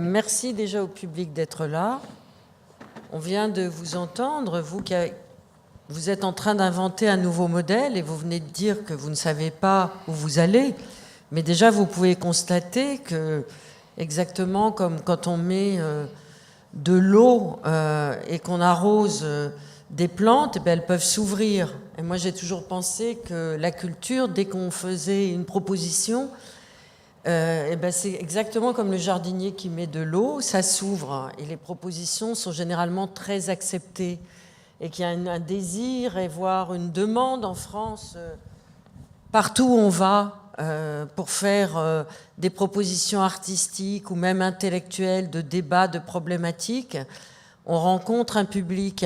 merci déjà au public d'être là. On vient de vous entendre, vous êtes en train d'inventer un nouveau modèle et vous venez de dire que vous ne savez pas où vous allez. Mais déjà, vous pouvez constater que, exactement comme quand on met de l'eau et qu'on arrose des plantes, elles peuvent s'ouvrir. Et moi, j'ai toujours pensé que la culture, dès qu'on faisait une proposition, c'est exactement comme le jardinier qui met de l'eau, ça s'ouvre. Et les propositions sont généralement très acceptées. Et qu'il y a un désir et voire une demande en France, partout où on va, pour faire des propositions artistiques ou même intellectuelles, de débats, de problématiques, on rencontre un public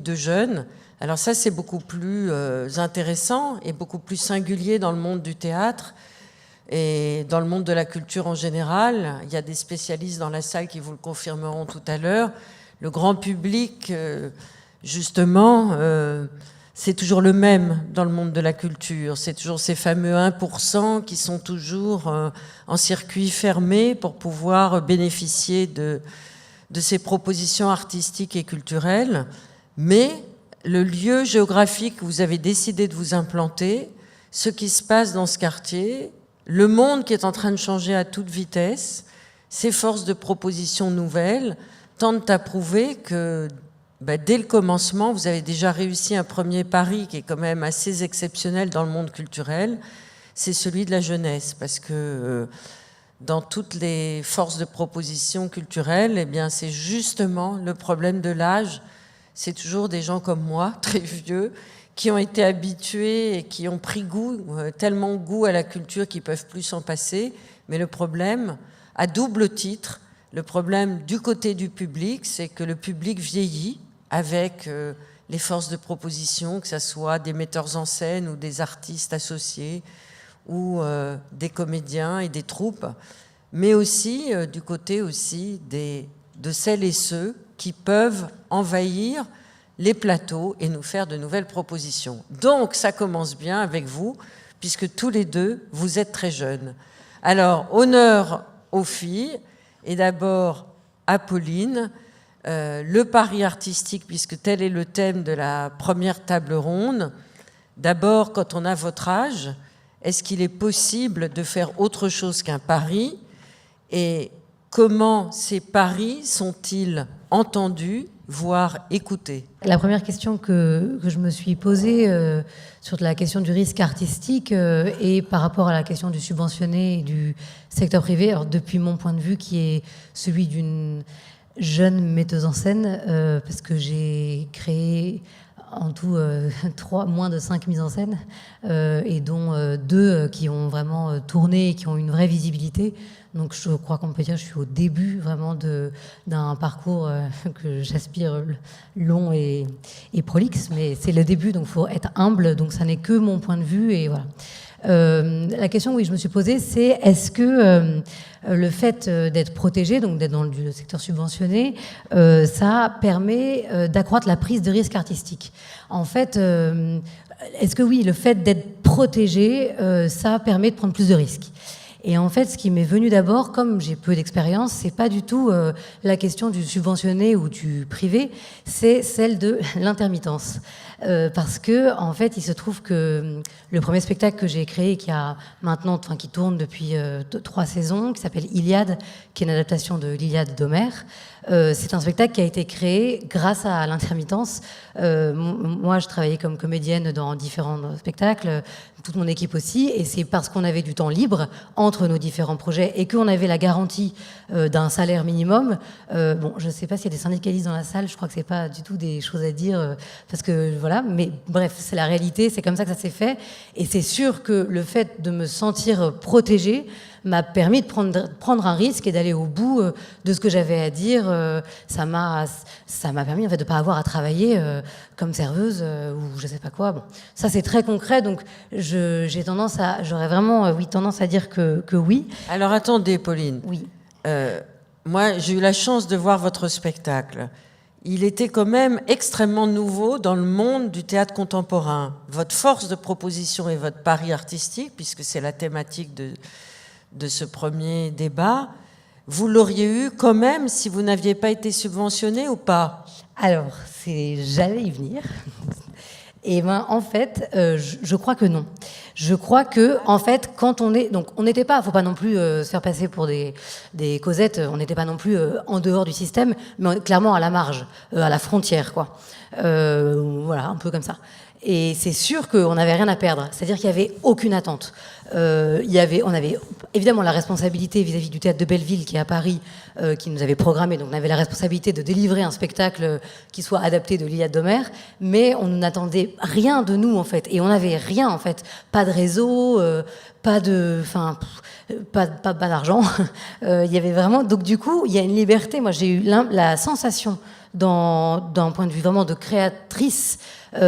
de jeunes. Alors ça, c'est beaucoup plus intéressant et beaucoup plus singulier dans le monde du théâtre et dans le monde de la culture en général. Il y a des spécialistes dans la salle qui vous le confirmeront tout à l'heure. Le grand public, justement, c'est toujours le même dans le monde de la culture. C'est toujours ces fameux 1% qui sont toujours en circuit fermé pour pouvoir bénéficier de ces propositions artistiques et culturelles. Mais le lieu géographique où vous avez décidé de vous implanter, ce qui se passe dans ce quartier, le monde qui est en train de changer à toute vitesse, ces forces de propositions nouvelles tentent à prouver que dès le commencement, vous avez déjà réussi un premier pari qui est quand même assez exceptionnel dans le monde culturel, c'est celui de la jeunesse, parce que dans toutes les forces de proposition culturelles, c'est justement le problème de l'âge. C'est toujours des gens comme moi, très vieux, qui ont été habitués et qui ont pris goût, tellement goût à la culture qu'ils ne peuvent plus s'en passer. Mais le problème, à double titre, le problème du côté du public, c'est que le public vieillit avec les forces de proposition, que ce soit des metteurs en scène ou des artistes associés ou des comédiens et des troupes, mais aussi du côté aussi de celles et ceux qui peuvent envahir les plateaux et nous faire de nouvelles propositions. Donc ça commence bien avec vous, puisque tous les deux, vous êtes très jeunes. Alors, honneur aux filles, et d'abord à Pauline, le pari artistique, puisque tel est le thème de la première table ronde. D'abord, quand on a votre âge, est-ce qu'il est possible de faire autre chose qu'un pari? Et comment ces paris sont-ils entendus, voire écoutés? La première question que je me suis posée sur la question du risque artistique et par rapport à la question du subventionné et du secteur privé, alors depuis mon point de vue qui est celui d'une jeune metteuse en scène, parce que j'ai créé en tout moins de 5 mises en scène, et dont 2 qui ont vraiment tourné et qui ont une vraie visibilité. Donc je crois qu'on peut dire que je suis au début vraiment d'un parcours que j'aspire long et prolixe, mais c'est le début, donc il faut être humble, donc ça n'est que mon point de vue, et voilà. La question, oui, je me suis posée, c'est est-ce que le fait d'être protégé, donc d'être dans le secteur subventionné, ça permet d'accroître la prise de risque artistique? En fait, est-ce que oui, le fait d'être protégé, ça permet de prendre plus de risques? Et en fait, ce qui m'est venu d'abord, comme j'ai peu d'expérience, c'est pas du tout la question du subventionné ou du privé, c'est celle de l'intermittence. Parce que, en fait, il se trouve que le premier spectacle que j'ai créé, qui tourne depuis 3 saisons, qui s'appelle Iliade, qui est une adaptation de l'Iliade d'Homère, c'est un spectacle qui a été créé grâce à l'intermittence. Moi, je travaillais comme comédienne dans différents spectacles, toute mon équipe aussi, et c'est parce qu'on avait du temps libre entre nos différents projets et qu'on avait la garantie d'un salaire minimum. Je ne sais pas s'il y a des syndicalistes dans la salle, je crois que c'est pas du tout des choses à dire, parce que voilà, mais bref, c'est la réalité, c'est comme ça que ça s'est fait, et c'est sûr que le fait de me sentir protégée m'a permis de prendre un risque et d'aller au bout de ce que j'avais à dire. Ça m'a permis en fait de pas avoir à travailler comme serveuse ou je sais pas quoi. Bon, ça c'est très concret, donc j'aurais vraiment tendance à dire que oui. Alors attendez, Pauline. Oui. Moi, j'ai eu la chance de voir votre spectacle. Il était quand même extrêmement nouveau dans le monde du théâtre contemporain. Votre force de proposition et votre pari artistique, puisque c'est la thématique de ce premier débat, vous l'auriez eu quand même si vous n'aviez pas été subventionné ou pas? Alors, j'allais y venir. Et ben, en fait, je crois que non. Je crois que, en fait, quand on est, donc, on n'était pas, faut pas non plus se faire passer pour des Cosettes. On n'était pas non plus en dehors du système, mais clairement à la marge, à la frontière, quoi. Voilà, un peu comme ça. Et c'est sûr qu'on n'avait rien à perdre. C'est-à-dire qu'il n'y avait aucune attente. On avait évidemment la responsabilité vis-à-vis du théâtre de Belleville qui est à Paris, qui nous avait programmé. Donc on avait la responsabilité de délivrer un spectacle qui soit adapté de l'Iliade d'Homère, mais on n'attendait rien de nous en fait. Et on n'avait rien en fait. Pas de réseau, pas d'argent. Il y avait vraiment. Donc du coup, il y a une liberté. Moi, j'ai eu la sensation d'un point de vue vraiment de créatrice,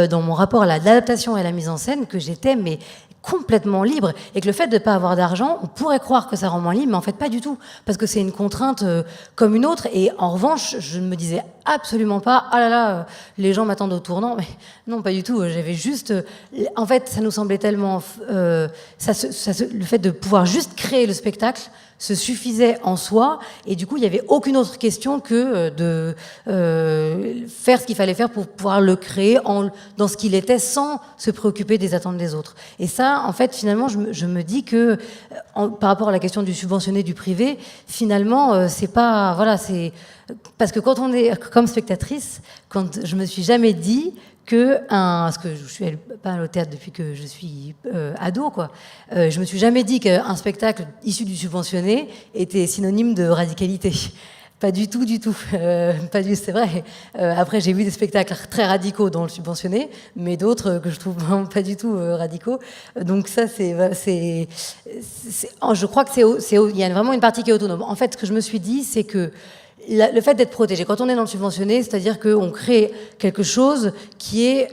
dans mon rapport à l'adaptation et à la mise en scène, que j'étais mais complètement libre, et que le fait de ne pas avoir d'argent, on pourrait croire que ça rend moins libre, mais en fait pas du tout, parce que c'est une contrainte comme une autre. Et en revanche, je ne me disais absolument pas ah là là, les gens m'attendent au tournant, mais non, pas du tout. J'avais juste, en fait, ça nous semblait tellement le fait de pouvoir juste créer le spectacle se suffisait en soi, et du coup il n'y avait aucune autre question que de faire ce qu'il fallait faire pour pouvoir le créer dans ce qu'il était, sans se préoccuper des attentes des autres. Et ça, en fait, finalement, je me dis que par rapport à la question du subventionné, du privé, finalement, c'est pas, voilà, c'est parce que quand on est comme spectatrice, quand je me suis jamais dit parce que je suis pas au théâtre depuis que je suis ado, quoi. Je me suis jamais dit qu'un spectacle issu du subventionné était synonyme de radicalité. Pas du tout, du tout. C'est vrai. Après, j'ai vu des spectacles très radicaux dans le subventionné, mais d'autres que je trouve vraiment pas du tout radicaux. Donc ça, je crois que il y a vraiment une partie qui est autonome. En fait, ce que je me suis dit, c'est que le fait d'être protégé, quand on est dans le subventionné, c'est-à-dire qu'on crée quelque chose qui est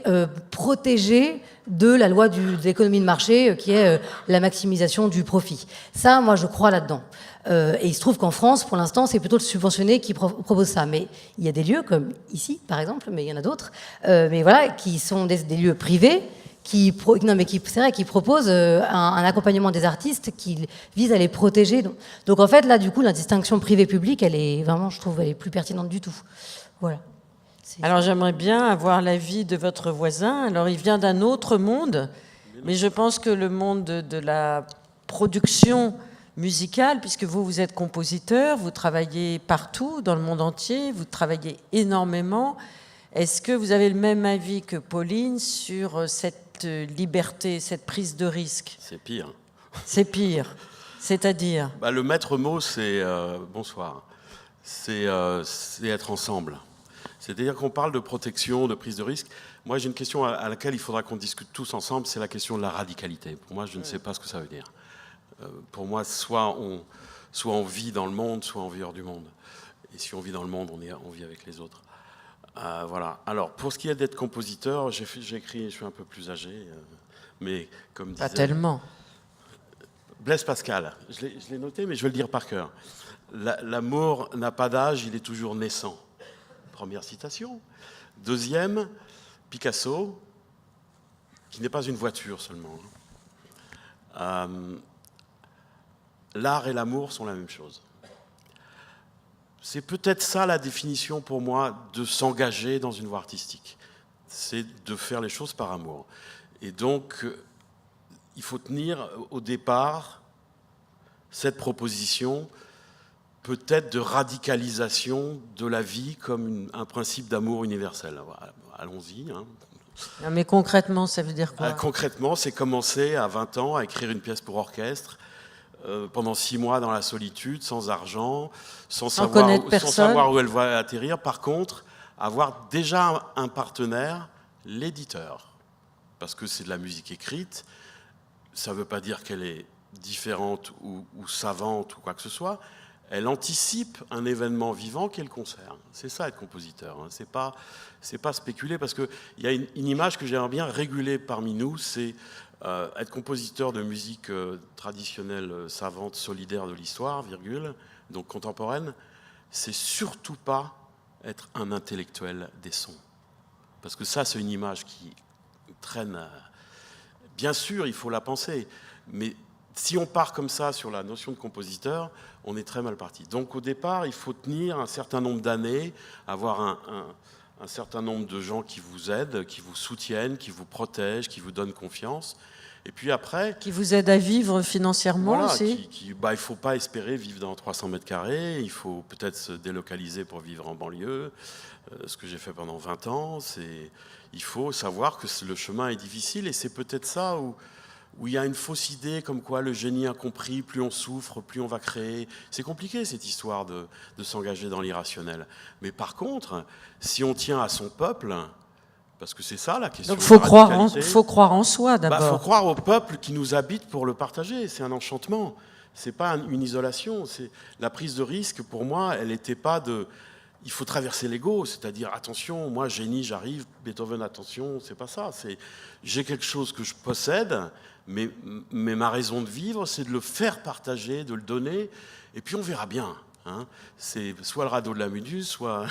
protégé de la loi de l'économie de marché, qui est la maximisation du profit. Ça, moi, je crois là-dedans. Et il se trouve qu'en France, pour l'instant, c'est plutôt le subventionné qui propose ça. Mais il y a des lieux, comme ici, par exemple, mais il y en a d'autres, mais voilà, qui sont des lieux privés, qui proposent un accompagnement des artistes qui vise à les protéger. Donc en fait, là, du coup, la distinction privé-public, elle est vraiment, je trouve, elle est plus pertinente du tout. Voilà. Alors j'aimerais bien avoir l'avis de votre voisin. Alors il vient d'un autre monde, mais je pense que le monde de la production musicale, puisque vous êtes compositeur, vous travaillez partout dans le monde entier, vous travaillez énormément. Est-ce que vous avez le même avis que Pauline sur cette liberté, cette prise de risque? C'est pire. C'est pire. C'est-à-dire le maître mot, c'est bonsoir. C'est être ensemble. C'est-à-dire qu'on parle de protection, de prise de risque. Moi, j'ai une question à laquelle il faudra qu'on discute tous ensemble, c'est la question de la radicalité. Pour moi, je ne sais pas ce que ça veut dire. Pour moi, soit on vit dans le monde, soit on vit hors du monde. Et si on vit dans le monde, on vit avec les autres. Voilà. Alors, pour ce qui est d'être compositeur, j'ai écrit, je suis un peu plus âgé, mais comme disait... Pas tellement. Blaise Pascal, je l'ai noté, mais je vais le dire par cœur. L'amour n'a pas d'âge, il est toujours naissant. Première citation. Deuxième, Picasso, qui n'est pas une voiture seulement. L'art et l'amour sont la même chose. C'est peut-être ça la définition pour moi de s'engager dans une voie artistique. C'est de faire les choses par amour. Et donc, il faut tenir au départ cette proposition peut-être de radicalisation de la vie comme un principe d'amour universel. Allons-y. Hein. Non, mais concrètement, ça veut dire quoi? Concrètement, c'est commencer à 20 ans à écrire une pièce pour orchestre, pendant 6 mois dans la solitude, sans argent, sans savoir où elle va atterrir. Par contre, avoir déjà un partenaire, l'éditeur. Parce que c'est de la musique écrite, ça ne veut pas dire qu'elle est différente ou savante ou quoi que ce soit. Elle anticipe un événement vivant qui est le concert. C'est ça, être compositeur. Hein. C'est pas spéculer, parce qu'il y a une image que j'aimerais bien réguler parmi nous, c'est être compositeur de musique traditionnelle, savante, solidaire de l'histoire, virgule, donc contemporaine, c'est surtout pas être un intellectuel des sons. Parce que ça, c'est une image qui traîne. Bien sûr, il faut la penser, mais si on part comme ça sur la notion de compositeur, on est très mal parti. Donc au départ, il faut tenir un certain nombre d'années, avoir un certain nombre de gens qui vous aident, qui vous soutiennent, qui vous protègent, qui vous donnent confiance. Et puis après... Qui vous aident à vivre financièrement aussi. Il ne faut pas espérer vivre dans 300 mètres carrés, il faut peut-être se délocaliser pour vivre en banlieue, ce que j'ai fait pendant 20 ans. Il faut savoir que le chemin est difficile et c'est peut-être ça où il y a une fausse idée comme quoi le génie incompris, plus on souffre, plus on va créer. C'est compliqué cette histoire de s'engager dans l'irrationnel. Mais par contre, si on tient à son peuple, parce que c'est ça la question. Donc il faut croire en soi d'abord. Il faut croire au peuple qui nous habite pour le partager. C'est un enchantement. C'est pas une isolation. La prise de risque, pour moi, elle n'était pas de... Il faut traverser l'ego, c'est-à-dire, attention, moi, génie, j'arrive, Beethoven, attention, c'est pas ça. J'ai quelque chose que je possède, mais ma raison de vivre, c'est de le faire partager, de le donner, et puis on verra bien. Hein. C'est soit le radeau de la Méduse, soit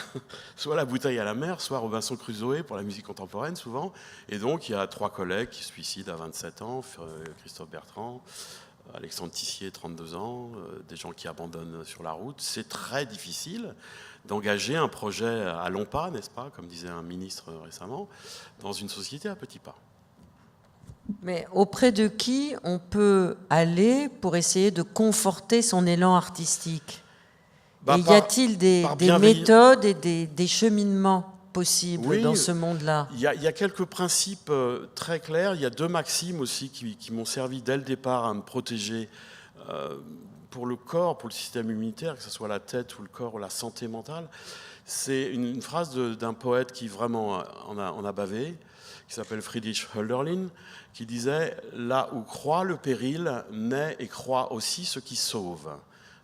la bouteille à la mer, soit Robinson Crusoe pour la musique contemporaine, souvent. Et donc, il y a 3 collègues qui se suicident à 27 ans, Christophe Bertrand, Alexandre Tissier, 32 ans, des gens qui abandonnent sur la route. C'est très difficile d'engager un projet à longs pas, n'est-ce pas, comme disait un ministre récemment, dans une société à petits pas. Mais auprès de qui on peut aller pour essayer de conforter son élan artistique ? Et y a-t-il des méthodes et des cheminements possibles dans ce monde-là ? Il y a quelques principes très clairs. Il y a 2 maximes aussi qui m'ont servi dès le départ à me protéger pour le corps, pour le système immunitaire, que ce soit la tête ou le corps ou la santé mentale. C'est une phrase d'un poète qui vraiment en a bavé, qui s'appelle Friedrich Hölderlin, qui disait « Là où croît le péril, naît et croît aussi ce qui sauve ».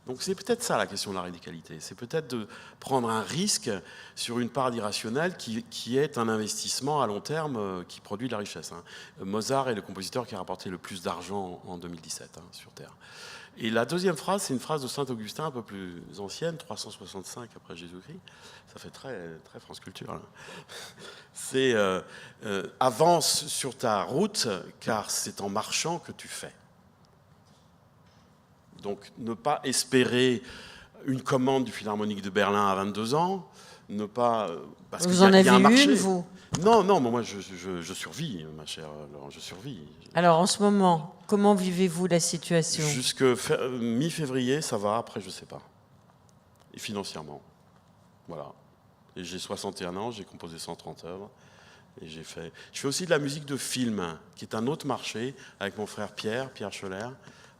Donc c'est peut-être ça la question de la radicalité, c'est peut-être de prendre un risque sur une part d'irrationnel qui est un investissement à long terme qui produit de la richesse. Hein. Mozart est le compositeur qui a rapporté le plus d'argent en 2017 sur Terre. Et la deuxième phrase, c'est une phrase de Saint-Augustin un peu plus ancienne, 365 après Jésus-Christ, ça fait très, très France Culture. Là. C'est avance sur ta route car c'est en marchant que tu fais. Donc, ne pas espérer une commande du Philharmonique de Berlin à 22 ans, ne pas... Parce vous en avez une, vous ? Non, mais moi, je survis, ma chère Laurent, je survis. Alors, en ce moment, comment vivez-vous la situation ? Jusque mi-février, ça va, après, je ne sais pas. Et financièrement. Voilà. Et j'ai 61 ans, j'ai composé 130 œuvres. Et je fais aussi de la musique de film, qui est un autre marché, avec mon frère Pierre Scholler.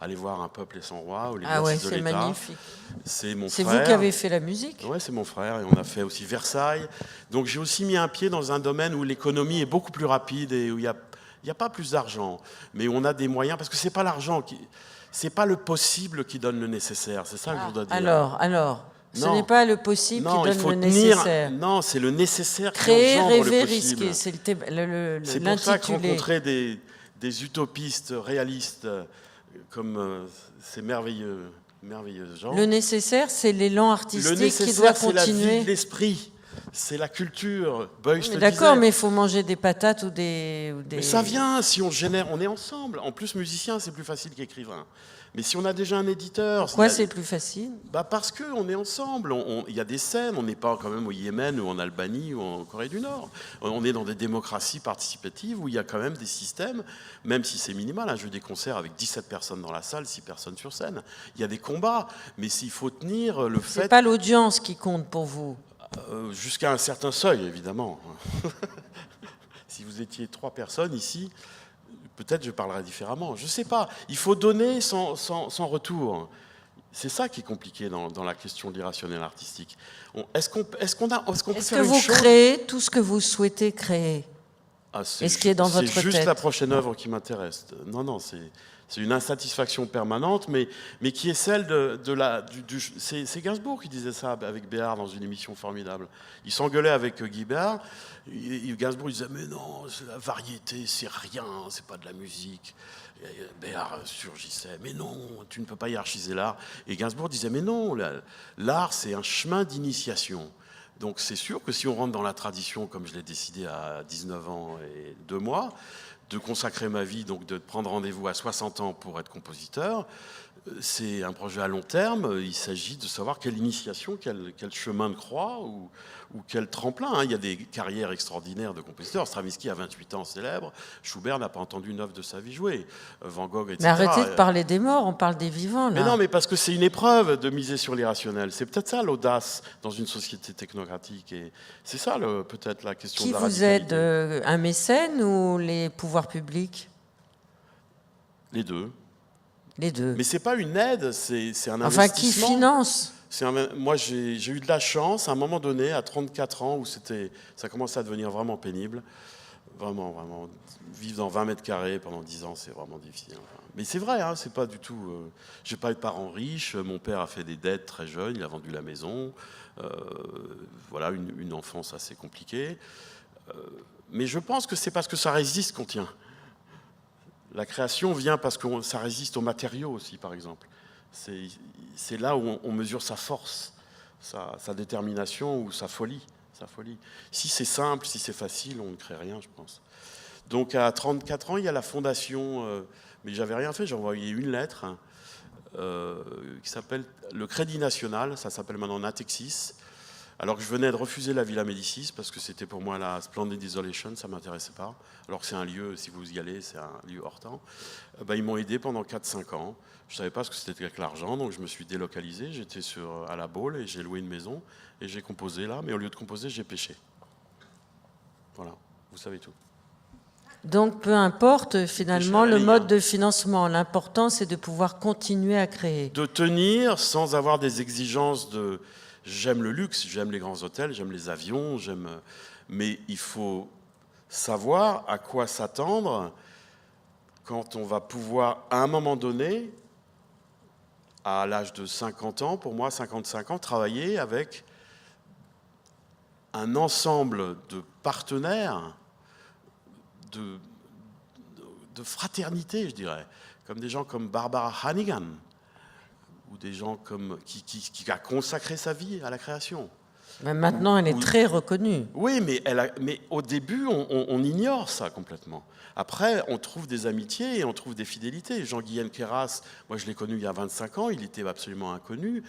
Aller voir Un peuple et son roi ou Les Exercices de l'État. C'est magnifique. C'est mon frère. C'est vous qui avez fait la musique ? Oui, c'est mon frère. Et on a fait aussi Versailles. Donc j'ai aussi mis un pied dans un domaine où l'économie est beaucoup plus rapide et où il n'y a pas plus d'argent. Mais où on a des moyens, parce que ce n'est pas l'argent, c'est pas le possible qui donne le nécessaire. C'est ça que je voudrais dire. Alors ce n'est pas le possible qui donne le nécessaire. Non, c'est le nécessaire Créer, qui engendre rêver, le possible. risquer. C'est pour ça que rencontrer des utopistes réalistes comme ces merveilleux gens. Le nécessaire, c'est l'élan artistique qui doit continuer. C'est la vie de l'esprit, c'est la culture. D'accord, mais il faut manger des patates ou des... Mais ça vient, si on génère, on est ensemble. En plus, musicien, c'est plus facile qu'écrivain. Mais si on a déjà un éditeur... Pourquoi c'est plus facile ? Parce qu'on est ensemble. Il y a des scènes, on n'est pas quand même au Yémen ou en Albanie ou en Corée du Nord. On est dans des démocraties participatives où il y a quand même des systèmes, même si c'est minimal, un jeu des concerts avec 17 personnes dans la salle, 6 personnes sur scène. Il y a des combats, mais s'il faut tenir le fait... C'est pas l'audience qui compte pour vous ? Jusqu'à un certain seuil, évidemment. Si vous étiez 3 personnes ici... Peut-être je parlerai différemment, je ne sais pas. Il faut donner sans retour. C'est ça qui est compliqué dans la question de l'irrationnel artistique. Est-ce qu'on peut faire une chose ? Est-ce que vous créez tout ce que vous souhaitez créer ? Est-ce qui est dans votre tête ? C'est juste la prochaine œuvre qui m'intéresse. Non, c'est une insatisfaction permanente, mais qui est celle c'est Gainsbourg qui disait ça avec Béard dans une émission formidable. Il s'engueulait avec Guy Béard. Gainsbourg disait mais non, la variété c'est rien, c'est pas de la musique. Et Béard surgissait mais non, tu ne peux pas hiérarchiser l'art. Et Gainsbourg disait mais non, l'art c'est un chemin d'initiation. Donc c'est sûr que si on rentre dans la tradition comme je l'ai décidé à 19 ans et 2 mois, de consacrer ma vie, donc de prendre rendez-vous à 60 ans pour être compositeur. C'est un projet à long terme. Il s'agit de savoir quelle initiation, quel chemin de croix ou quel tremplin. Hein. Il y a des carrières extraordinaires de compositeurs. Stravinsky a 28 ans, célèbre. Schubert n'a pas entendu une œuvre de sa vie jouer. Van Gogh, etc. Mais arrêtez de parler des morts, on parle des vivants. Là. Mais non, mais parce que c'est une épreuve de miser sur l'irrationnel. C'est peut-être ça l'audace dans une société technocratique. Et c'est ça peut-être la question de la radicalité. Qui vous aide, un mécène ou les pouvoirs publics? Les deux. Les deux. Mais c'est pas une aide, c'est un investissement. Enfin, qui finance? Moi, j'ai eu de la chance, à un moment donné, à 34 ans, où ça commençait à devenir vraiment pénible. Vraiment. Vivre dans 20 mètres carrés pendant 10 ans, c'est vraiment difficile. Enfin, mais c'est vrai, hein, c'est pas du tout... j'ai pas eu de parents riches, mon père a fait des dettes très jeune, il a vendu la maison. Voilà, une enfance assez compliquée. Mais je pense que c'est parce que ça résiste qu'on tient. La création vient parce que ça résiste aux matériaux aussi, par exemple. C'est là où on mesure sa force, sa détermination ou sa folie. Si c'est simple, si c'est facile, on ne crée rien, je pense. Donc à 34 ans, il y a la fondation, mais j'avais rien fait, j'ai envoyé une lettre qui s'appelle le Crédit National, ça s'appelle maintenant Natexis, alors que je venais de refuser la Villa Médicis parce que c'était pour moi la Splendid Isolation, ça ne m'intéressait pas. Alors que c'est un lieu, si vous y allez, c'est un lieu hors temps. Ils m'ont aidé pendant 4-5 ans. Je ne savais pas ce que c'était avec l'argent, donc je me suis délocalisé. J'étais à la Baule et j'ai loué une maison et j'ai composé là. Mais au lieu de composer, j'ai pêché. Voilà, vous savez tout. Donc peu importe finalement le mode de financement. L'important, c'est de pouvoir continuer à créer. De tenir sans avoir des exigences de... J'aime le luxe, j'aime les grands hôtels, j'aime les avions, mais il faut savoir à quoi s'attendre quand on va pouvoir, à un moment donné, à l'âge de 50 ans, pour moi, 55 ans, travailler avec un ensemble de partenaires, de fraternité, je dirais, comme des gens comme Barbara Hannigan, ou des gens qui a consacré sa vie à la création. Mais maintenant, elle est très reconnue. Oui, mais au début, on ignore ça complètement. Après, on trouve des amitiés et on trouve des fidélités. Jean-Guyen Queyras, moi je l'ai connu il y a 25 ans, il était absolument inconnu.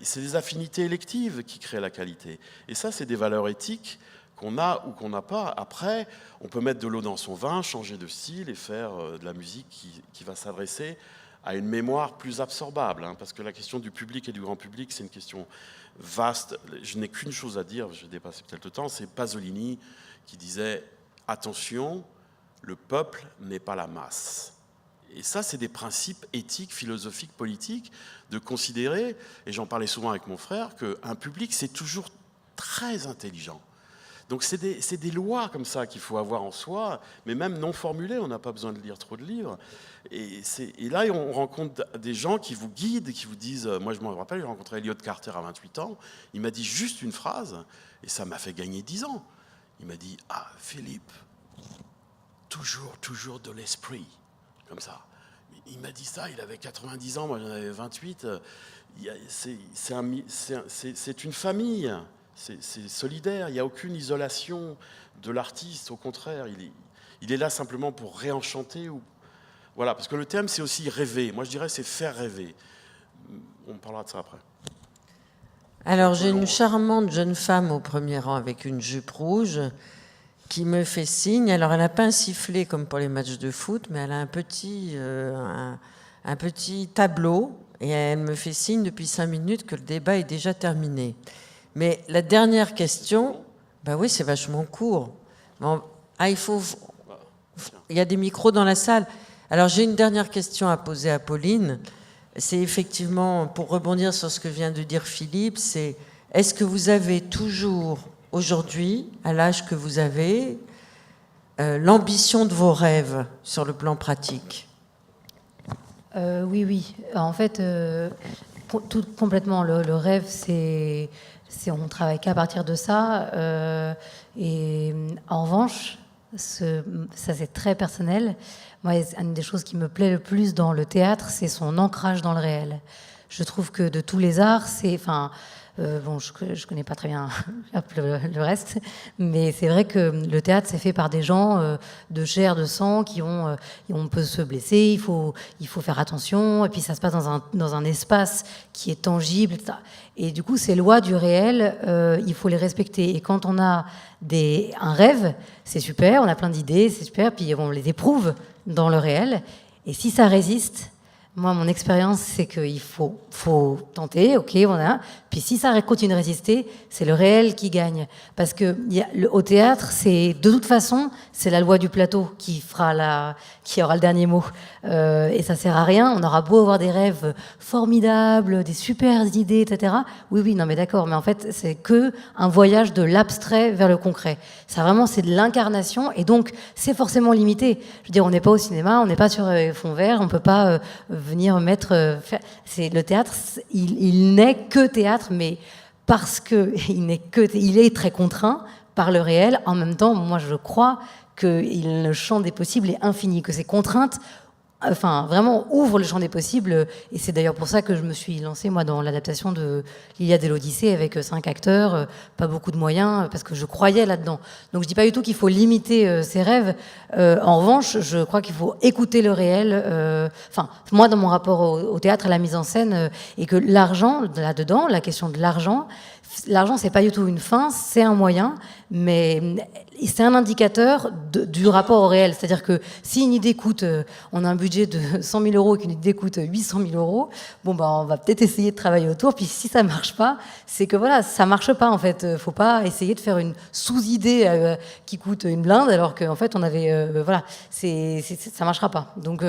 C'est des affinités électives qui créent la qualité. Et ça, c'est des valeurs éthiques qu'on a ou qu'on n'a pas. Après, on peut mettre de l'eau dans son vin, changer de style et faire de la musique qui va s'adresser à une mémoire plus absorbable, hein, parce que la question du public et du grand public, c'est une question vaste. Je n'ai qu'une chose à dire, j'ai dépassé peut-être le temps, c'est Pasolini qui disait « Attention, le peuple n'est pas la masse ». Et ça, c'est des principes éthiques, philosophiques, politiques, de considérer, et j'en parlais souvent avec mon frère, qu'un public, c'est toujours très intelligent. Donc c'est des lois comme ça qu'il faut avoir en soi, mais même non formulées, on n'a pas besoin de lire trop de livres. Et là, on rencontre des gens qui vous guident, qui vous disent... Moi, je me rappelle, j'ai rencontré Elliot Carter à 28 ans, il m'a dit juste une phrase, et ça m'a fait gagner 10 ans. Il m'a dit « Ah, Philippe, toujours de l'esprit », comme ça. Il m'a dit ça, il avait 90 ans, moi j'en avais 28. C'est une famille. C'est solidaire, il n'y a aucune isolation de l'artiste, au contraire, il est là simplement pour réenchanter. Voilà, parce que le thème, c'est aussi rêver. Moi, je dirais, c'est faire rêver. On parlera de ça après. Alors, j'ai une charmante jeune femme au premier rang avec une jupe rouge qui me fait signe. Alors, elle n'a pas un sifflet comme pour les matchs de foot, mais elle a un petit tableau et elle me fait signe depuis 5 minutes que le débat est déjà terminé. Mais la dernière question, oui, c'est vachement court. Bon, il y a des micros dans la salle. Alors, j'ai une dernière question à poser à Pauline. C'est effectivement, pour rebondir sur ce que vient de dire Philippe, c'est est-ce que vous avez toujours, aujourd'hui, à l'âge que vous avez, l'ambition de vos rêves sur le plan pratique ? Oui. En fait, tout complètement. Le rêve, on ne travaille qu'à partir de ça. Et en revanche, ça c'est très personnel. Moi, une des choses qui me plaît le plus dans le théâtre, c'est son ancrage dans le réel. Je trouve que de tous les arts, Bon, je connais pas très bien le reste, mais c'est vrai que le théâtre, c'est fait par des gens de chair, de sang, on peut se blesser, il faut faire attention, et puis ça se passe dans un espace qui est tangible, etc. Et du coup, ces lois du réel, il faut les respecter. Et quand on a un rêve, c'est super, on a plein d'idées, c'est super, puis on les éprouve dans le réel. Et si ça résiste, moi, mon expérience, c'est qu'il faut tenter, ok, voilà. Puis si ça continue de résister, c'est le réel qui gagne. Parce que au théâtre, de toute façon, c'est la loi du plateau qui aura le dernier mot. Et ça sert à rien. On aura beau avoir des rêves formidables, des super idées, etc. Oui, non, mais d'accord. Mais en fait, c'est que un voyage de l'abstrait vers le concret. Ça vraiment, c'est de l'incarnation. Et donc, c'est forcément limité. Je veux dire, on n'est pas au cinéma, on n'est pas sur fond vert, on peut pas venir mettre. C'est le théâtre. Il n'est que théâtre, mais parce que il est très contraint par le réel. En même temps, moi, je crois que le champ des possibles est infini, que ces contraintes, enfin, vraiment ouvrent le champ des possibles. Et c'est d'ailleurs pour ça que je me suis lancée, moi, dans l'adaptation de l'Iliade et l'Odyssée avec 5 acteurs, pas beaucoup de moyens, parce que je croyais là-dedans. Donc je dis pas du tout qu'il faut limiter ses rêves. En revanche, je crois qu'il faut écouter le réel. Enfin, moi, dans mon rapport au théâtre, à la mise en scène, et que l'argent, là-dedans, la question de l'argent, c'est pas du tout une fin, c'est un moyen, mais c'est un indicateur du rapport au réel. C'est-à-dire que si une idée coûte, on a un budget de 100 000 euros et qu'une idée coûte 800 000 euros, bon, bah, on va peut-être essayer de travailler autour. Puis si ça marche pas, c'est que voilà, ça marche pas en fait. Faut pas essayer de faire une sous-idée qui coûte une blinde alors qu'en fait on avait, voilà, ça marchera pas. Donc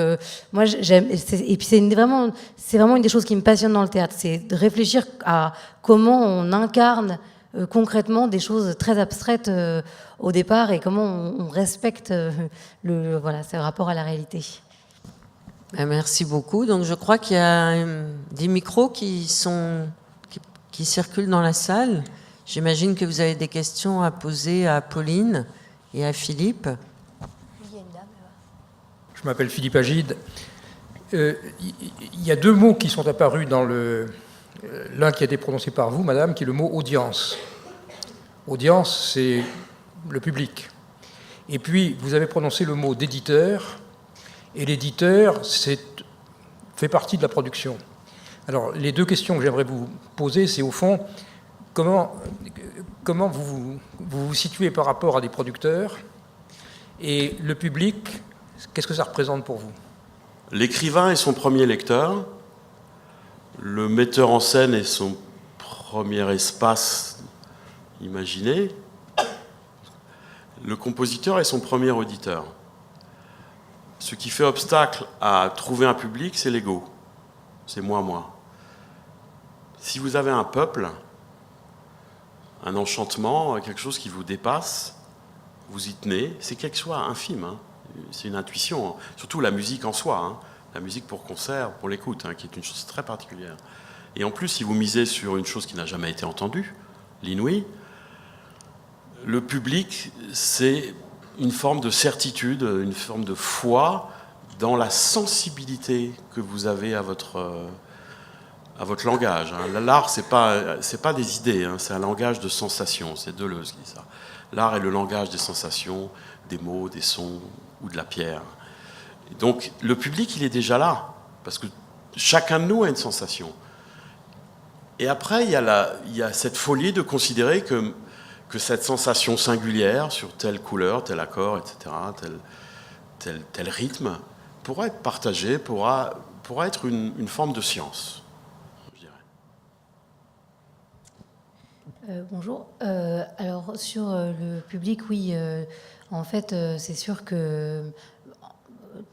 moi j'aime, et puis c'est vraiment une des choses qui me passionne dans le théâtre, c'est de réfléchir à comment on incarne concrètement des choses très abstraites au départ et comment on respecte ce rapport à la réalité. Merci beaucoup. Donc je crois qu'il y a des micros qui circulent dans la salle. J'imagine que vous avez des questions à poser à Pauline et à Philippe. Je m'appelle Philippe Agide. Il y a 2 mots qui sont apparus dans l'un qui a été prononcé par vous, madame, qui est le mot audience. Audience, c'est le public. Et puis, vous avez prononcé le mot d'éditeur, et l'éditeur fait partie de la production. Alors, les 2 questions que j'aimerais vous poser, c'est au fond, comment vous vous situez par rapport à des producteurs, et le public, qu'est-ce que ça représente pour vous ? L'écrivain est son premier lecteur. Le metteur en scène est son premier espace imaginé. Le compositeur est son premier auditeur. Ce qui fait obstacle à trouver un public, c'est l'ego. C'est moi. Si vous avez un peuple, un enchantement, quelque chose qui vous dépasse, vous y tenez, c'est quelque chose infime. C'est une intuition, surtout la musique en soi. La musique pour concert, pour l'écoute, qui est une chose très particulière. Et en plus, si vous misez sur une chose qui n'a jamais été entendue, l'inouï, le public, c'est une forme de certitude, une forme de foi dans la sensibilité que vous avez à votre langage. L'art, c'est pas des idées, c'est un langage de sensations. C'est Deleuze qui dit ça. L'art est le langage des sensations, des mots, des sons ou de la pierre. Et donc, le public, il est déjà là, parce que chacun de nous a une sensation. Et après, il y a cette folie de considérer que cette sensation singulière sur telle couleur, tel accord, etc., tel rythme, pourra être partagée, pourra être une forme de science, je dirais. Bonjour. Alors, sur le public, oui, en fait, c'est sûr que,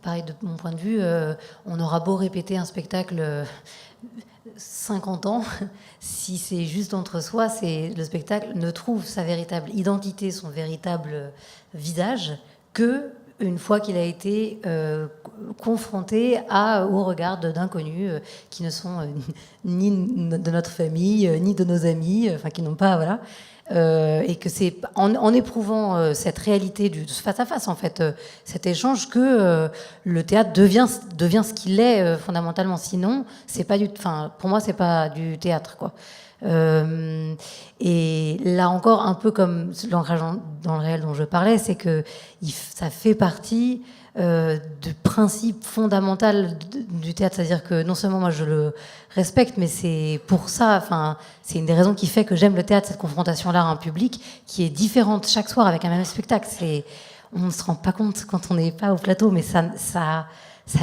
pareil, de mon point de vue, on aura beau répéter un spectacle 50 ans, si c'est juste entre soi, le spectacle ne trouve sa véritable identité, son véritable visage, que une fois qu'il a été confronté au regard d'inconnus qui ne sont ni de notre famille, ni de nos amis, enfin qui n'ont pas, voilà. Et que c'est en éprouvant cette réalité du face-à-face, en fait, cet échange, que le théâtre devient ce qu'il est fondamentalement. Sinon, c'est pas pour moi, c'est pas du théâtre, quoi. Et là encore, un peu comme l'ancrage dans le réel dont je parlais, c'est que ça fait partie du principe fondamental du théâtre. C'est-à-dire que non seulement moi je le respecte, mais c'est pour ça, enfin, c'est une des raisons qui fait que j'aime le théâtre, cette confrontation-là à un public qui est différente chaque soir avec un même spectacle. On ne se rend pas compte quand on n'est pas au plateau, mais ça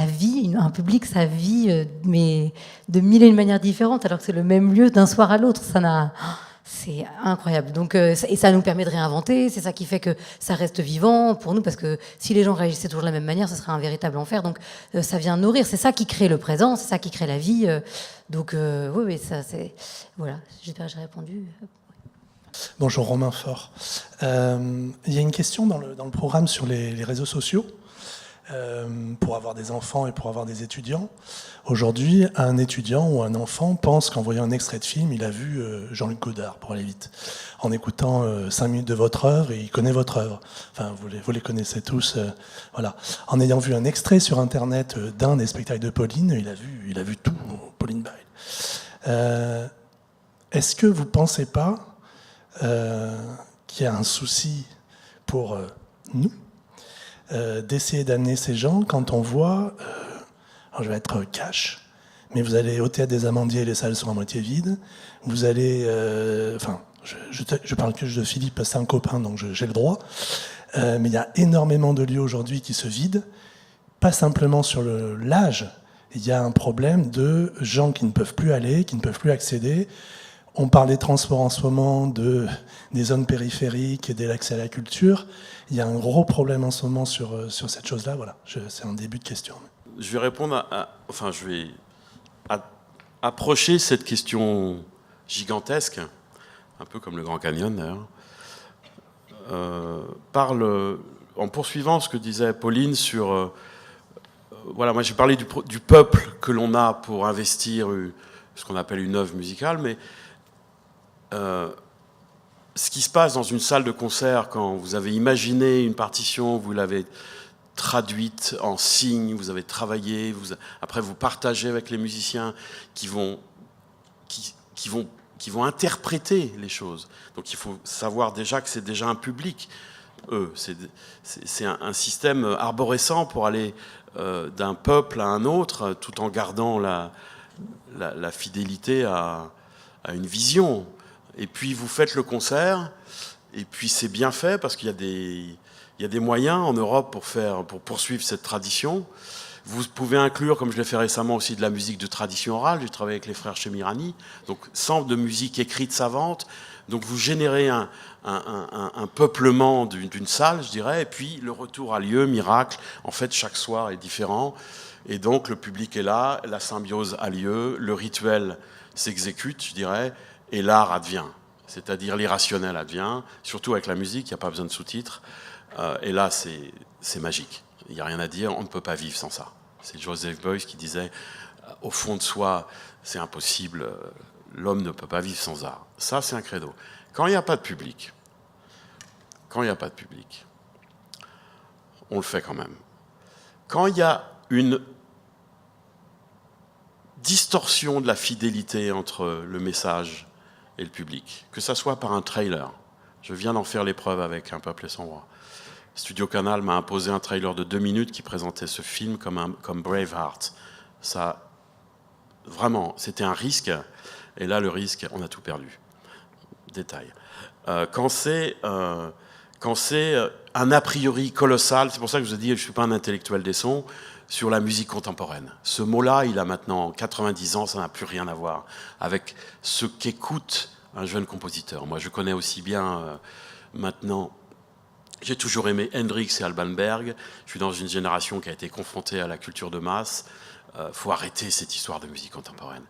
vit, un public, ça vit mais de mille et une manières différentes, alors que c'est le même lieu d'un soir à l'autre. C'est incroyable. Donc, et ça nous permet de réinventer. C'est ça qui fait que ça reste vivant pour nous, parce que si les gens réagissaient toujours de la même manière, ce serait un véritable enfer. Donc, ça vient nourrir. C'est ça qui crée le présent, c'est ça qui crée la vie. Donc, oui, ça, c'est... Voilà, j'espère que j'ai répondu. Bonjour, Romain Faure. Il y a une question dans le programme sur les réseaux sociaux. Pour avoir des enfants et pour avoir des étudiants. Aujourd'hui, un étudiant ou un enfant pense qu'en voyant un extrait de film, il a vu Jean-Luc Godard, pour aller vite. En écoutant 5 minutes de votre œuvre, et il connaît votre œuvre. Enfin, vous les connaissez tous. Voilà. En ayant vu un extrait sur Internet d'un des spectacles de Pauline, il a vu tout, Pauline Bail. Est-ce que vous ne pensez pas qu'il y a un souci pour nous d'essayer d'amener ces gens quand on voit, alors je vais être cash, mais vous allez au Théâtre des Amandiers, les salles sont à moitié vides, vous allez, enfin, je parle que de Philippe, c'est un copain, donc j'ai le droit, mais il y a énormément de lieux aujourd'hui qui se vident, pas simplement sur l'âge, il y a un problème de gens qui ne peuvent plus aller, qui ne peuvent plus accéder. On parle des transports en ce moment, des zones périphériques et de l'accès à la culture. Il y a un gros problème en ce moment sur cette chose-là. Voilà, c'est un début de question. Je vais répondre je vais approcher cette question gigantesque, un peu comme le Grand Canyon d'ailleurs, en poursuivant ce que disait Pauline sur... voilà, moi j'ai parlé du peuple que l'on a pour investir ce qu'on appelle une œuvre musicale, mais ce qui se passe dans une salle de concert quand vous avez imaginé une partition, vous l'avez traduite en signes, vous avez travaillé, après vous partagez avec les musiciens qui vont interpréter les choses. Donc il faut savoir déjà que c'est déjà un public. C'est un système arborescent pour aller d'un peuple à un autre, tout en gardant la fidélité à une vision. Et puis vous faites le concert, et puis c'est bien fait parce qu'il y a des moyens en Europe pour poursuivre cette tradition. Vous pouvez inclure, comme je l'ai fait récemment aussi, de la musique de tradition orale. J'ai travaillé avec les frères Chemirani, donc sans de musique écrite savante. Donc vous générez un peuplement d'une salle, je dirais, et puis le retour a lieu, miracle. En fait, chaque soir est différent, et donc le public est là, la symbiose a lieu, le rituel s'exécute, je dirais, et l'art advient, c'est-à-dire l'irrationnel advient, surtout avec la musique, il n'y a pas besoin de sous-titres, et là c'est magique, il n'y a rien à dire, on ne peut pas vivre sans ça. C'est Joseph Beuys qui disait, au fond de soi, c'est impossible, l'homme ne peut pas vivre sans art. Ça, c'est un credo. Quand il n'y a pas de public, on le fait quand même. Quand il y a une distorsion de la fidélité entre le message et le public, que ça soit par un trailer. Je viens d'en faire l'épreuve avec Un peuple et son roi. Studio Canal m'a imposé un trailer de 2 minutes qui présentait ce film comme Braveheart. Ça, vraiment, c'était un risque, et là, le risque, on a tout perdu. Détail. Quand c'est un a priori colossal, c'est pour ça que je vous ai dit, je ne suis pas un intellectuel des sons, sur la musique contemporaine. Ce mot-là, il a maintenant 90 ans, ça n'a plus rien à voir avec ce qu'écoute un jeune compositeur. Moi, je connais aussi bien maintenant... J'ai toujours aimé Hendrix et Alban Berg. Je suis dans une génération qui a été confrontée à la culture de masse. Faut arrêter cette histoire de musique contemporaine.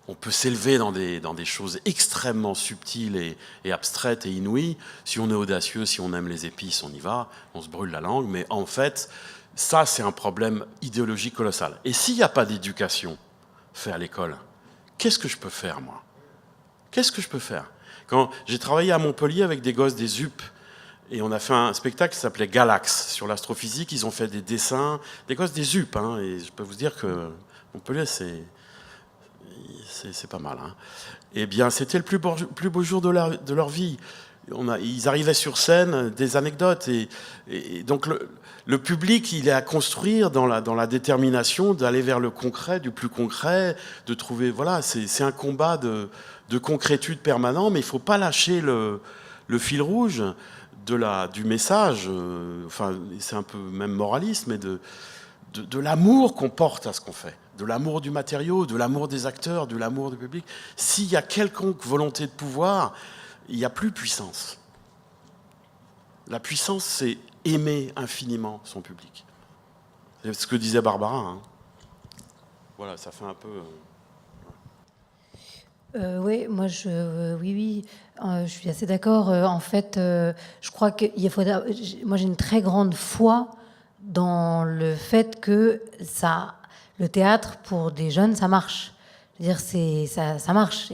On peut s'élever dans des choses extrêmement subtiles et abstraites et inouïes. Si on est audacieux, si on aime les épices, on y va. On se brûle la langue. Mais en fait... ça, c'est un problème idéologique colossal. Et s'il n'y a pas d'éducation faite à l'école, qu'est-ce que je peux faire, moi ? Qu'est-ce que je peux faire ? Quand j'ai travaillé à Montpellier avec des gosses des UP, et on a fait un spectacle qui s'appelait Galax, sur l'astrophysique, ils ont fait des dessins, des gosses des UP, et je peux vous dire que Montpellier, C'est pas mal. Hein. Eh bien, c'était le plus beau jour de leur vie. Ils arrivaient sur scène, des anecdotes. Et donc, le public, il est à construire dans la détermination d'aller vers le concret, du plus concret, de trouver... Voilà, c'est un combat de concrétude permanent, mais il ne faut pas lâcher le fil rouge du message. Enfin, c'est un peu même moraliste, mais de l'amour qu'on porte à ce qu'on fait. De l'amour du matériau, de l'amour des acteurs, de l'amour du public. S'il y a quelconque volonté de pouvoir, il n'y a plus puissance. La puissance, c'est aimer infiniment son public. C'est ce que disait Barbara. Hein. Voilà, ça fait un peu... Oui, moi, oui, je suis assez d'accord. En fait, je crois qu'il faut... Moi, j'ai une très grande foi dans le fait que le théâtre, pour des jeunes, ça marche. Je veux dire, ça marche.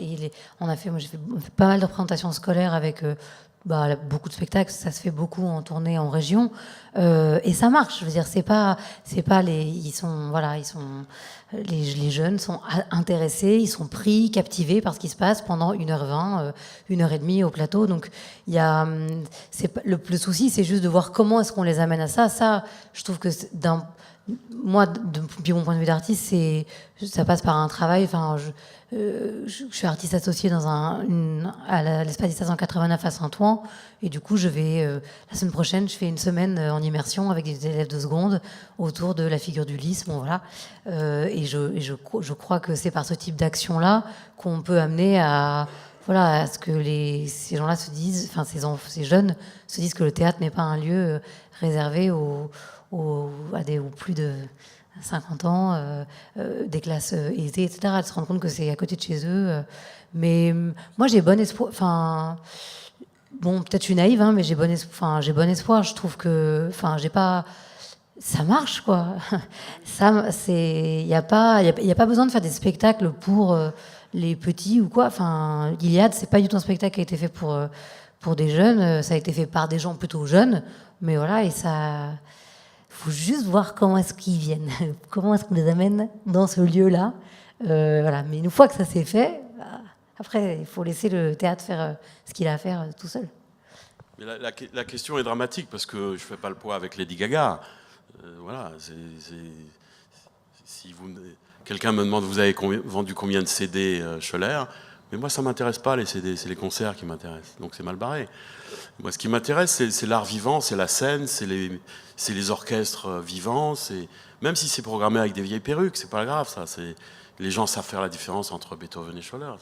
Moi, j'ai fait pas mal de représentations scolaires avec beaucoup de spectacles. Ça se fait beaucoup en tournée en région, et ça marche. Je veux dire, les jeunes sont intéressés, ils sont pris, captivés par ce qui se passe pendant 1h20, 1h30 au plateau. Donc, le souci, c'est juste de voir comment est-ce qu'on les amène à ça. Ça, je trouve que moi, depuis mon point de vue d'artiste, ça passe par un travail. Enfin, je suis artiste associée à l'Espace d'Issa 189 à Saint-Ouen, et du coup, la semaine prochaine, je fais une semaine en immersion avec des élèves de seconde autour de la figure d'Ulysse. Bon, voilà. Et je crois que c'est par ce type d'action-là qu'on peut amener à ce que ces gens-là se disent, enfin, ces jeunes se disent que le théâtre n'est pas un lieu réservé aux plus de 50 ans, des classes aisées, etc. Elles se rendent compte que c'est à côté de chez eux. Mais moi, j'ai bon espoir. Enfin, bon, peut-être je suis naïve, hein, mais j'ai bon espoir. Je trouve que, ça marche, quoi. Il n'y a pas besoin de faire des spectacles pour les petits ou quoi. Enfin, Iliade, c'est pas du tout un spectacle qui a été fait pour des jeunes. Ça a été fait par des gens plutôt jeunes. Mais voilà, et ça... faut juste voir comment est-ce qu'ils viennent, comment est-ce qu'on les amène dans ce lieu-là. Voilà. Mais une fois que ça s'est fait, après, il faut laisser le théâtre faire ce qu'il a à faire tout seul. Mais la question est dramatique, parce que je ne fais pas le poids avec Lady Gaga. Voilà. Quelqu'un me demande, vous avez vendu combien de CD Schoeller? Mais moi, ça ne m'intéresse pas, les CD, c'est les concerts qui m'intéressent. Donc c'est mal barré. Moi, ce qui m'intéresse, c'est l'art vivant, c'est la scène, c'est les orchestres vivants. Même si c'est programmé avec des vieilles perruques, c'est pas grave, ça. Les gens savent faire la différence entre Beethoven et Schoeller.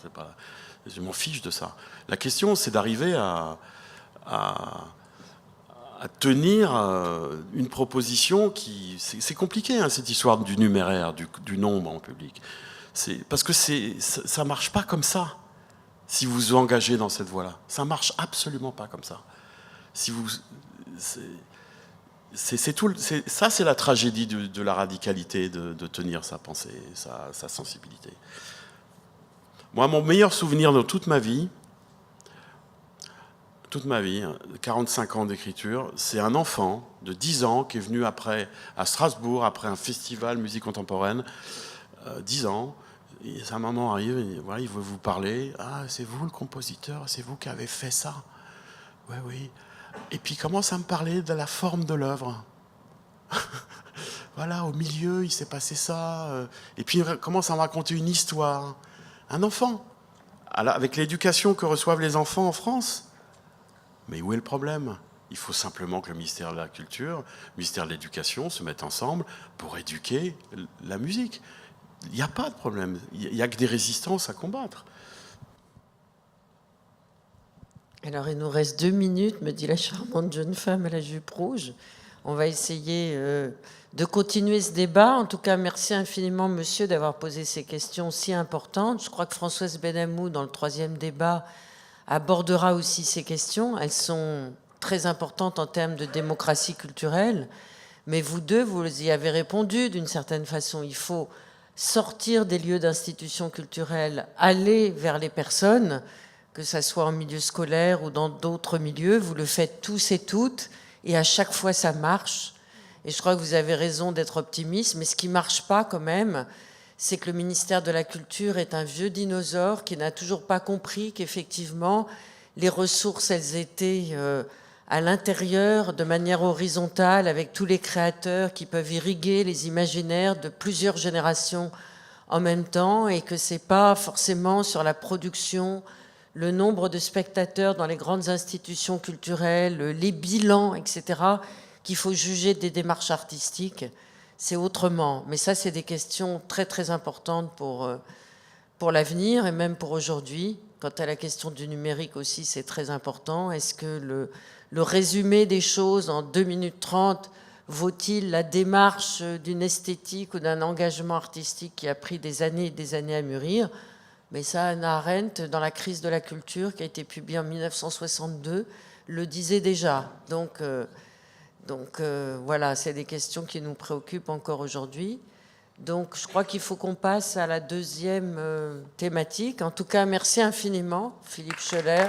Je m'en fiche de ça. La question, c'est d'arriver à tenir une proposition qui... C'est compliqué, hein, cette histoire du numéraire, du nombre en public. Parce que ça ne marche pas comme ça, si vous vous engagez dans cette voie-là. Ça ne marche absolument pas comme ça. Ça, c'est la tragédie de la radicalité, de tenir sa pensée, sa sensibilité. Moi, mon meilleur souvenir de toute ma vie, 45 ans d'écriture, c'est un enfant de 10 ans qui est venu à Strasbourg, après un festival musique contemporaine, 10 ans. Et sa maman arrive, et voilà, il veut vous parler. Ah, c'est vous le compositeur, c'est vous qui avez fait ça. Oui. Et puis il commence à me parler de la forme de l'œuvre. Voilà, au milieu, il s'est passé ça. Et puis il commence à me raconter une histoire. Un enfant, avec l'éducation que reçoivent les enfants en France. Mais où est le problème? Il faut simplement que le ministère de la Culture, le ministère de l'Éducation se mettent ensemble pour éduquer la musique. Il n'y a pas de problème. Il n'y a que des résistances à combattre. Alors, il nous reste 2 minutes, me dit la charmante jeune femme à la jupe rouge. On va essayer de continuer ce débat. En tout cas, merci infiniment, monsieur, d'avoir posé ces questions si importantes. Je crois que Françoise Benamou, dans le 3e débat, abordera aussi ces questions. Elles sont très importantes en termes de démocratie culturelle. Mais vous deux, vous y avez répondu d'une certaine façon. Il faut sortir des lieux d'institutions culturelles, aller vers les personnes, que ça soit en milieu scolaire ou dans d'autres milieux. Vous le faites tous et toutes, et à chaque fois ça marche. Et je crois que vous avez raison d'être optimiste, mais ce qui ne marche pas quand même, c'est que le ministère de la Culture est un vieux dinosaure qui n'a toujours pas compris qu'effectivement, les ressources, elles étaient à l'intérieur, de manière horizontale, avec tous les créateurs qui peuvent irriguer les imaginaires de plusieurs générations en même temps, et que c'est pas forcément sur la production, le nombre de spectateurs dans les grandes institutions culturelles, les bilans, etc., qu'il faut juger des démarches artistiques. C'est autrement. Mais ça, c'est des questions très, très importantes pour l'avenir et même pour aujourd'hui. Quant à la question du numérique aussi, c'est très important. Est-ce que le résumé des choses en 2 minutes 30 vaut-il la démarche d'une esthétique ou d'un engagement artistique qui a pris des années et des années à mûrir? Mais ça, Hannah Arendt, dans La crise de la culture, qui a été publiée en 1962, le disait déjà. Donc voilà, c'est des questions qui nous préoccupent encore aujourd'hui. Donc je crois qu'il faut qu'on passe à la deuxième thématique. En tout cas, merci infiniment, Philippe Schoeller,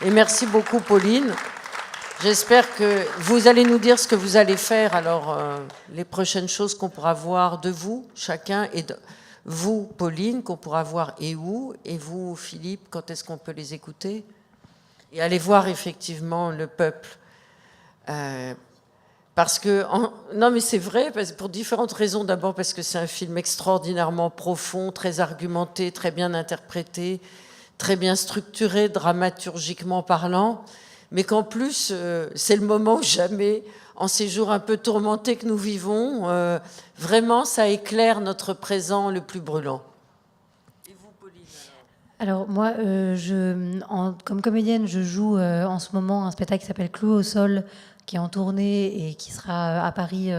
et merci beaucoup, Pauline. J'espère que vous allez nous dire ce que vous allez faire, alors les prochaines choses qu'on pourra voir de vous, chacun, et de vous, Pauline, qu'on pourra voir et où, et vous, Philippe, quand est-ce qu'on peut les écouter? Et aller voir effectivement le peuple. Parce que, non mais c'est vrai, pour différentes raisons. D'abord parce que c'est un film extraordinairement profond, très argumenté, très bien interprété, très bien structuré, dramaturgiquement parlant, mais qu'en plus, c'est le moment jamais, en ces jours un peu tourmentés que nous vivons, vraiment ça éclaire notre présent le plus brûlant. Et vous, Pauline, alors moi, comme comédienne, je joue en ce moment un spectacle qui s'appelle Clou au sol, qui est en tournée et qui sera à Paris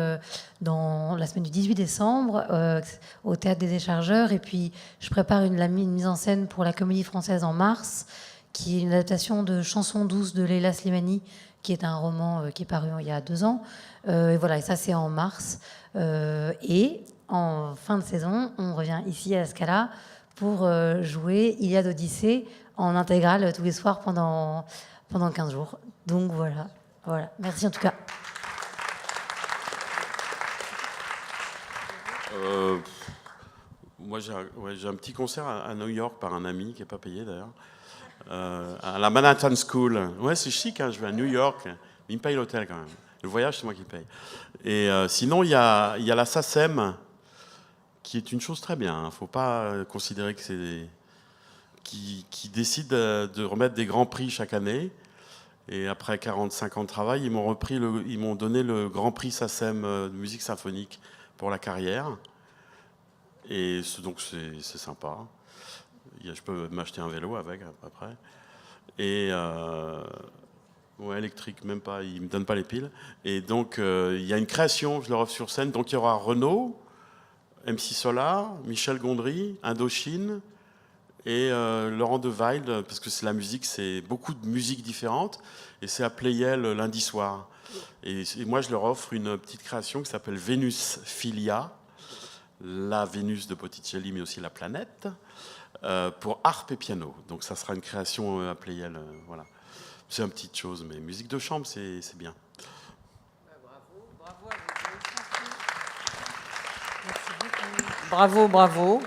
dans la semaine du 18 décembre au Théâtre des Déchargeurs. Et puis, je prépare une mise en scène pour la Comédie Française en mars, qui est une adaptation de Chansons douces de Leila Slimani, qui est un roman qui est paru il y a 2 ans. Et voilà, et ça, c'est en mars. Et en fin de saison, on revient ici à la Scala pour jouer Iliade Odyssée en intégrale tous les soirs pendant 15 jours. Donc voilà. Voilà, merci en tout cas. Moi, j'ai un petit concert à New York par un ami qui n'est pas payé d'ailleurs, à la Manhattan School. Ouais, c'est chic, hein, je vais à New York. Il me paye l'hôtel quand même. Le voyage, c'est moi qui paye. Et sinon, il y a la SACEM, qui est une chose très bien. Il ne faut pas considérer que c'est qui décide de remettre des grands prix chaque année. Et après 45 ans de travail, ils m'ont donné le Grand Prix SACEM de musique symphonique pour la carrière. Et donc c'est sympa. Je peux m'acheter un vélo avec après. Et ouais, électrique, même pas, ils me donnent pas les piles. Et donc il y a une création, je leur offre sur scène. Donc il y aura Renaud, MC Solar, Michel Gondry, Indochine et Laurent de Wilde, parce que c'est la musique, c'est beaucoup de musiques différentes, et c'est à Playel lundi soir. Et moi, je leur offre une petite création qui s'appelle Vénus Philia, la Vénus de Botticelli, mais aussi la planète, pour harpe et piano. Donc ça sera une création à Playel, voilà. C'est une petite chose, mais musique de chambre, c'est bien. Bravo à vous. Merci beaucoup. Bravo.